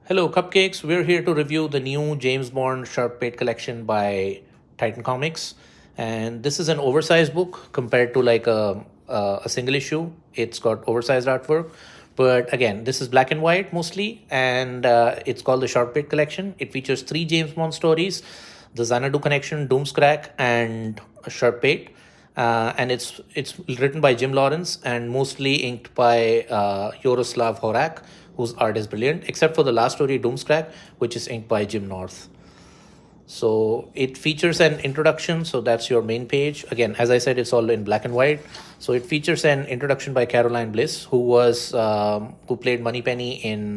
Hello, Cupcakes. We're here to review the new James Bond Sharp Pate collection by Titan Comics. And this is an oversized book compared to like a single issue. It's got oversized artwork. But again, this is black and white mostly. And it's called the Sharp Pate collection. It features 3 James Bond stories: the Xanadu Connection, Doomscrack, and Sharp Pate. And it's written by Jim Lawrence and mostly inked by Yaroslav Horak, whose art is brilliant, except for the last story, Doomscrack, which is inked by Jim North. So it features an introduction. So that's your main page. Again, as I said, it's all in black and white. So it features an introduction by Caroline Bliss, who played Moneypenny in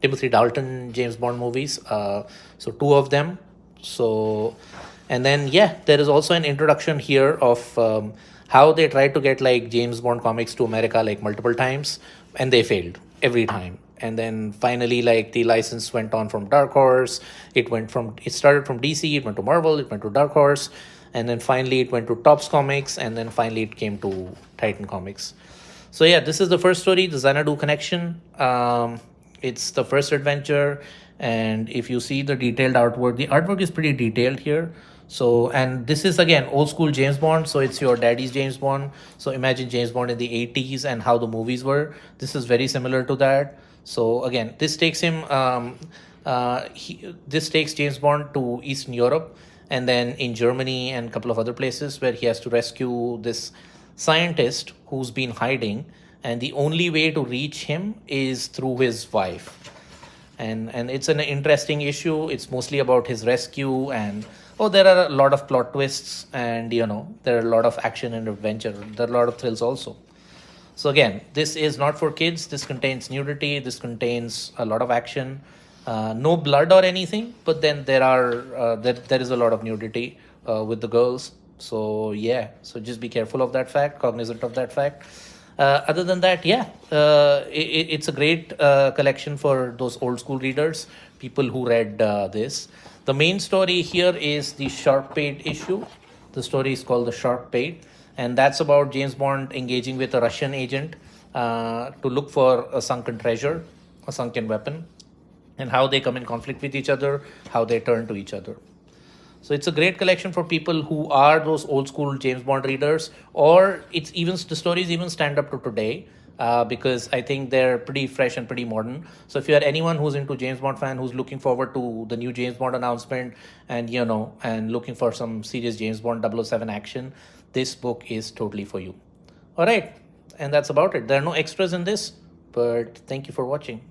Timothy Dalton James Bond movies. So 2 of them. So, and then yeah, there is also an introduction here of how they tried to get like James Bond comics to America like multiple times, and they failed every time. And then finally, like, the license went on from Dark Horse. It started from DC, it went to Marvel, it went to Dark Horse, and then finally it went to Topps Comics, and then finally it came to Titan Comics. So yeah, this is the first story, the Xanadu Connection. It's the first adventure, and if you see the detailed artwork, the artwork is pretty detailed here. So, and this is again old school James Bond, so it's your daddy's James Bond. So imagine James Bond in the 80s and how the movies were. This is very similar to that. So again, this takes James Bond to Eastern Europe, and then in Germany and a couple of other places where he has to rescue this scientist who's been hiding, and the only way to reach him is through his wife. And it's an interesting issue. It's mostly about his rescue, and there are a lot of plot twists, and there are a lot of action and adventure. There are a lot of thrills also. So again, this is not for kids. This contains nudity. This contains a lot of action. No blood or anything, but then there is a lot of nudity with the girls. So yeah, so just be careful of that fact, cognizant of that fact. Other than that, yeah, it's a great collection for those old school readers, people who read this. The main story here is the Sharp Pate issue. The story is called the Sharp Pate, and that's about James Bond engaging with a Russian agent to look for a sunken treasure, a sunken weapon, and how they come in conflict with each other, how they turn to each other. So it's a great collection for people who are those old school James Bond readers, or the stories even stand up to today. Because I think they're pretty fresh and pretty modern. So if you are anyone who's into James Bond fan, who's looking forward to the new James Bond announcement, and looking for some serious James Bond 007 action, this book is totally for you. All right, and that's about it. There are no extras in this, but thank you for watching.